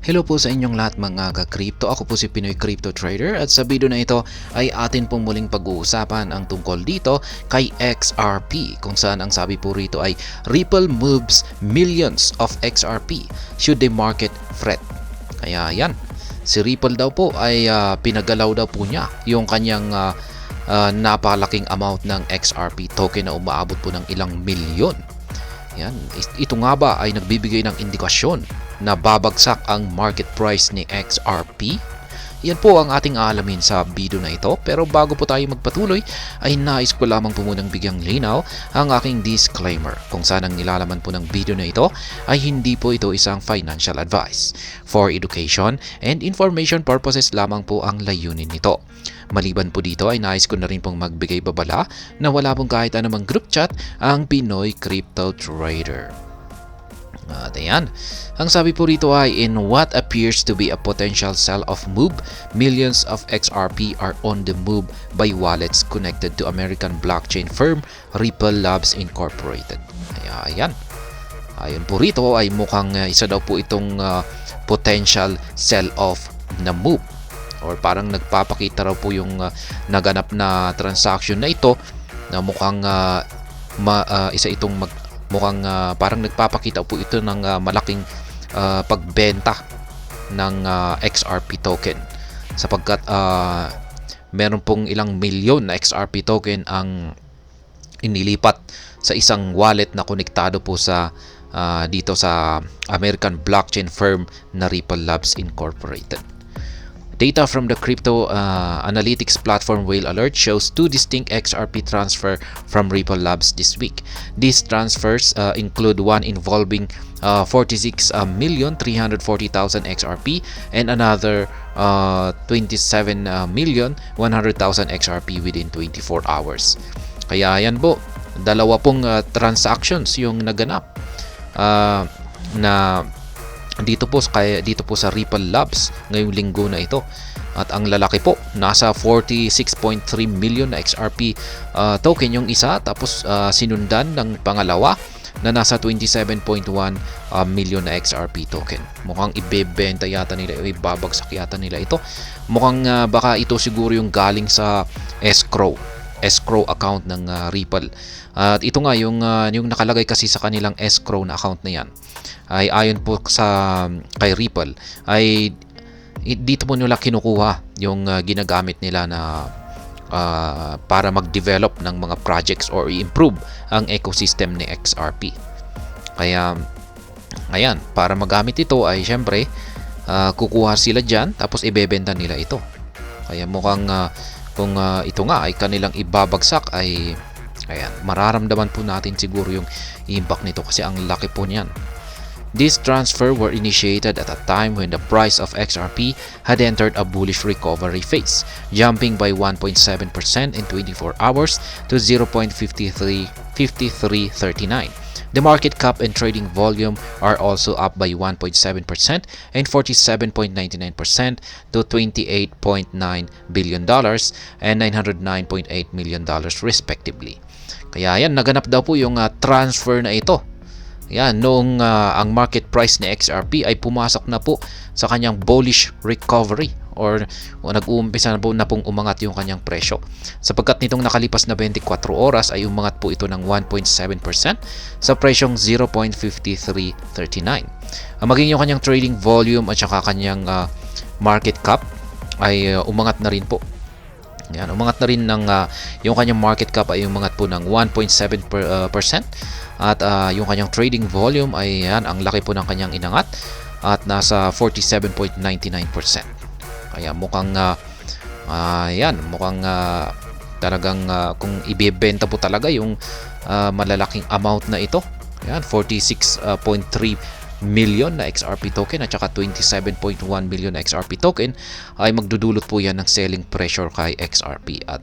Hello po sa inyong lahat mga ka-crypto. Ako po si Pinoy Crypto Trader at sa video na ito ay atin pong muling pag-uusapan ang tungkol dito kay XRP kung saan ang sabi po rito ay Ripple moves millions of XRP should the market fret. Kaya yan, si Ripple daw po ay pinagalaw daw po niya yung kanyang napakalaking amount ng XRP token na umaabot po ng ilang milyon. Yan, ito nga ba ay nagbibigay ng indikasyon na babagsak ang market price ni XRP? Yan po ang ating aalamin sa video na ito. Pero bago po tayo magpatuloy, ay nais ko lamang po munang bigyang linaw ang aking disclaimer. Kung saan ang nilalaman po ng video na ito ay hindi po ito isang financial advice. For education and information purposes lamang po ang layunin nito. Maliban po dito ay nais ko na rin pong magbigay babala na wala pong kahit anumang group chat ang Pinoy Crypto Trader. At ayan, ang sabi po rito ay in what appears to be a potential sell-off move, millions of XRP are on the move by wallets connected to American blockchain firm Ripple Labs Incorporated. Ayan, ayon po rito ay mukhang isa daw po itong potential sell-off na move or parang nagpapakita raw po yung naganap na transaction na ito na mukhang mukhang parang nagpapakita po ito ng malaking pagbenta ng XRP token sapagkat meron pong ilang milyon na XRP token ang inilipat sa isang wallet na konektado po sa dito sa American blockchain firm na Ripple Labs Incorporated. Data from the crypto analytics platform Whale Alert shows two distinct XRP transfer from Ripple Labs this week. These transfers include one involving 46,340,000 XRP and another 27,100,000 XRP within 24 hours. Kaya yan po, dalawa pong transactions yung naganap na dito po sa Ripple Labs ngayong linggo na ito. At ang lalaki po, nasa 46.3 million na XRP token yung isa, tapos sinundan ng pangalawa na nasa 27.1 million na XRP token. Mukhang ibebenta yata nila, ibabagsak yata nila ito. Mukhang baka ito siguro yung galing sa escrow account ng Ripple. At ito nga yung nakalagay kasi sa kanilang escrow na account na yan ay ayon po sa kay Ripple ay dito po nila kinukuha yung ginagamit nila na para mag-develop ng mga projects or i-improve ang ecosystem ni XRP. Kaya ayan, para magamit ito ay syempre kukuha sila dyan tapos ibebenta nila ito. Kaya mukhang kung ito nga ay kanilang ibabagsak ay ayan, mararamdaman po natin siguro yung impact nito kasi ang laki po niyan. These transfers were initiated at a time when the price of XRP had entered a bullish recovery phase, jumping by 1.7% in 24 hours to 0.5339. The market cap and trading volume are also up by 1.7% and 47.99% to $28.9 billion and $909.8 million respectively. Kaya yan, naganap daw po yung transfer na ito. Yan, noong ang market price ni XRP ay pumasok na po sa kanyang bullish recovery or nag-uumpisa na pong umangat yung kanyang presyo. Sapagkat nitong nakalipas na 24 oras ay umangat po ito ng 1.7% sa presyong 0.5339. Maging yung kanyang trading volume at saka kanyang market cap ay umangat na rin po. Yan, umangat na rin ng yung kanyang market cap ay umangat po ng 1.7%. At yung kanyang trading volume ay yan, ang laki po ng kanyang inangat at nasa 47.99%. Kaya mukhang talagang kung ibebenta po talaga yung malalaking amount na ito. Yan, 46.3 million na XRP token at saka 27.1 million na XRP token ay magdudulot po yan ng selling pressure kay XRP. At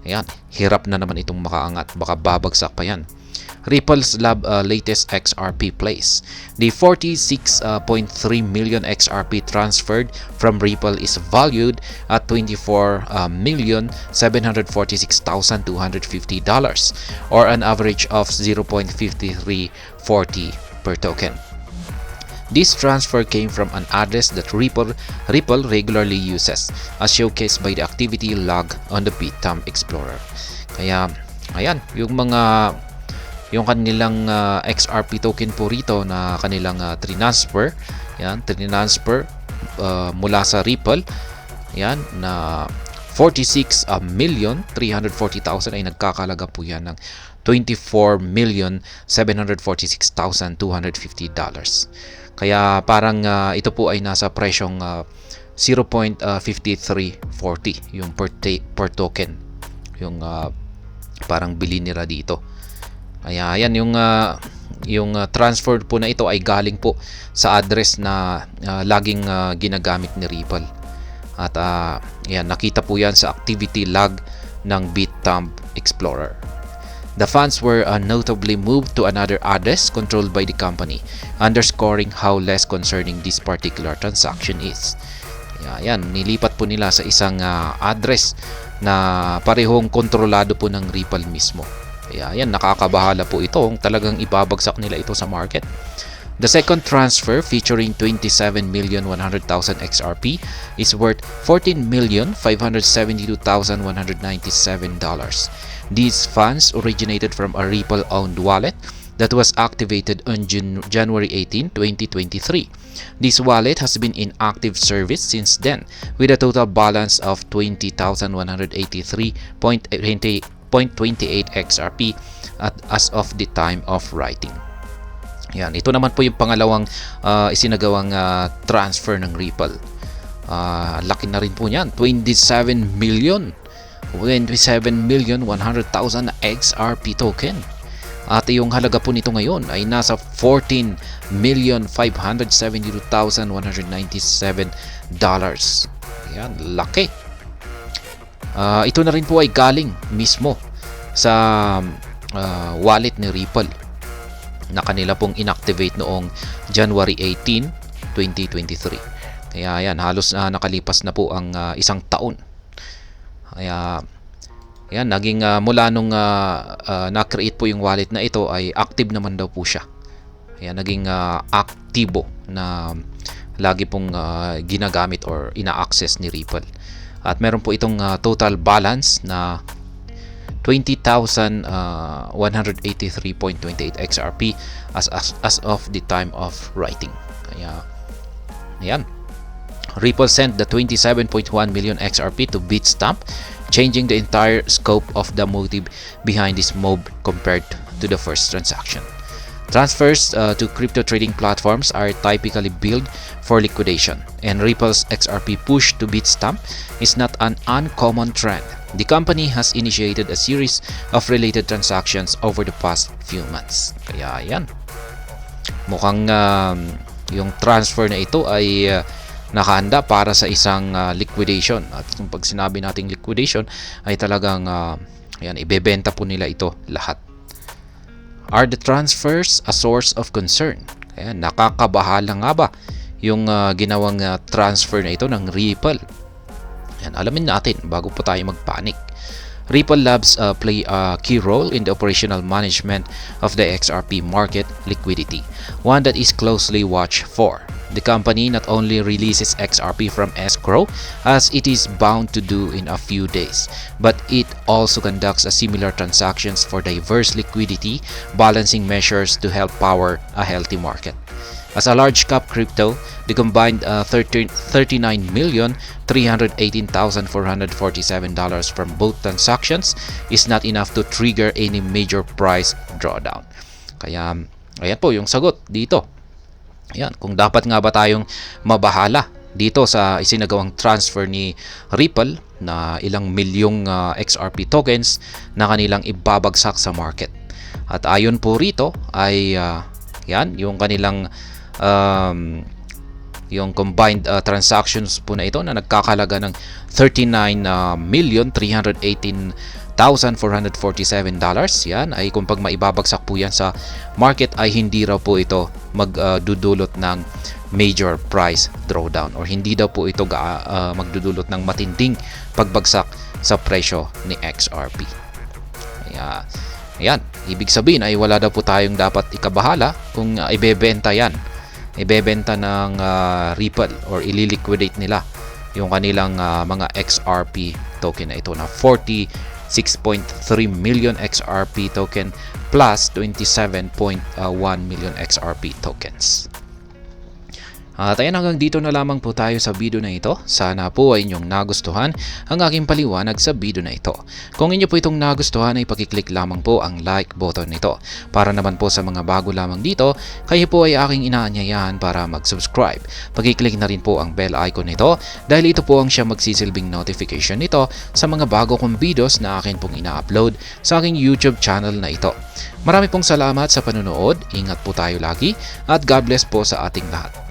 ayan, hirap na naman itong makaangat, baka babagsak pa yan. Ripple's latest XRP plays. The 46.3 million XRP transferred from Ripple is valued at $24,746,250 or an average of 0.5340 per token. This transfer came from an address that Ripple regularly uses, as showcased by the activity log on the Bitstamp Explorer. Kaya ayan, yung kanilang XRP token po rito na kanilang transfer, yan, mula sa Ripple, yan, na 46,340,000 ay nagkakalaga po yan ng $24,746,250. Kaya parang ito po ay nasa presyong 0.5340 yung per token, yung parang bili nila dito. Kaya ayan, yung transfer po na ito ay galing po sa address na laging ginagamit ni Ripple. At ayan, nakita po yan sa activity log ng Bitstamp Explorer. The funds were notably moved to another address controlled by the company, underscoring how less concerning this particular transaction is. Kaya ayan, nilipat po nila sa isang address na parehong kontrolado po ng Ripple mismo. Kaya ayan, nakakabahala po ito kung talagang ibabagsak nila ito sa market. The second transfer, featuring 27,100,000 XRP, is worth $14,572,197. These funds originated from a Ripple-owned wallet that was activated on January 18, 2023. This wallet has been in active service since then, with a total balance of 20,183.28 XRP as of the time of writing. Yan, ito naman po yung pangalawang isinagawang transfer ng Ripple. Laki na rin po niyan, 27,100,000 na XRP token. At yung halaga po nito ngayon ay nasa $14,572,197. Yan, laki. Ito na rin po ay galing mismo sa wallet ni Ripple na kanila pong inactivate noong January 18, 2023. Kaya yan, halos nakalipas na po ang isang taon. Kaya yan, naging mula nung na-create po yung wallet na ito ay active naman daw po siya. Kaya naging aktibo na lagi pong ginagamit or ina-access ni Ripple. At meron po itong total balance na 20,183.28 XRP as of the time of writing. Kaya ayan, Ripple sent the 27.1 million XRP to Bitstamp, changing the entire scope of the motive behind this move compared to the first transaction. Transfers to crypto trading platforms are typically billed for liquidation, and Ripple's XRP push to Bitstamp is not an uncommon trend. The company has initiated a series of related transactions over the past few months. Kaya yan, mukhang yung transfer na ito ay nakahanda para sa isang liquidation. At kung pag sinabi nating liquidation ay talagang yan, ibebenta po nila ito lahat. Are the transfers a source of concern? Kaya nakakabahala nga ba yung ginawang transfer na ito ng Ripple? Yan, alamin natin bago po tayo magpanik. Ripple Labs play a key role in the operational management of the XRP market liquidity, one that is closely watched for. The company not only releases XRP from escrow, as it is bound to do in a few days, but it also conducts a similar transactions for diverse liquidity balancing measures to help power a healthy market. As a large cap crypto, the combined $39,318,447 from both transactions is not enough to trigger any major price drawdown. Kaya ayan po yung sagot dito. Ayan, kung dapat nga ba tayong mabahala dito sa isinagawang transfer ni Ripple na ilang milyong XRP tokens na kanilang ibabagsak sa market. At ayon po rito ay yan, yung kanilang yung combined transactions po na ito na nagkakalaga ng $39,318,447. Yan ay kung pag maibabagsak po yan sa market ay hindi raw po ito magdudulot ng major price drawdown or hindi daw po ito magdudulot ng matinding pagbagsak sa presyo ni XRP. Kaya ayan, ibig sabihin ay wala daw po tayong dapat ikabahala kung ibebenta yan ibebenta ng Ripple or ililiquidate nila yung kanilang mga XRP token na ito na 46.3 million XRP token plus 27.1 million XRP tokens. At ayan, hanggang dito na lamang po tayo sa video na ito. Sana po ay inyong nagustuhan ang aking paliwanag sa video na ito. Kung inyo po itong nagustuhan ay pakiclick lamang po ang like button nito. Para naman po sa mga bago lamang dito, kayo po ay aking inaanyayahan para mag-subscribe. Pakiclick na rin po ang bell icon nito dahil ito po ang siya magsisilbing notification nito sa mga bago kong videos na akin pong ina-upload sa aking YouTube channel na ito. Marami pong salamat sa panunood, ingat po tayo lagi at God bless po sa ating lahat.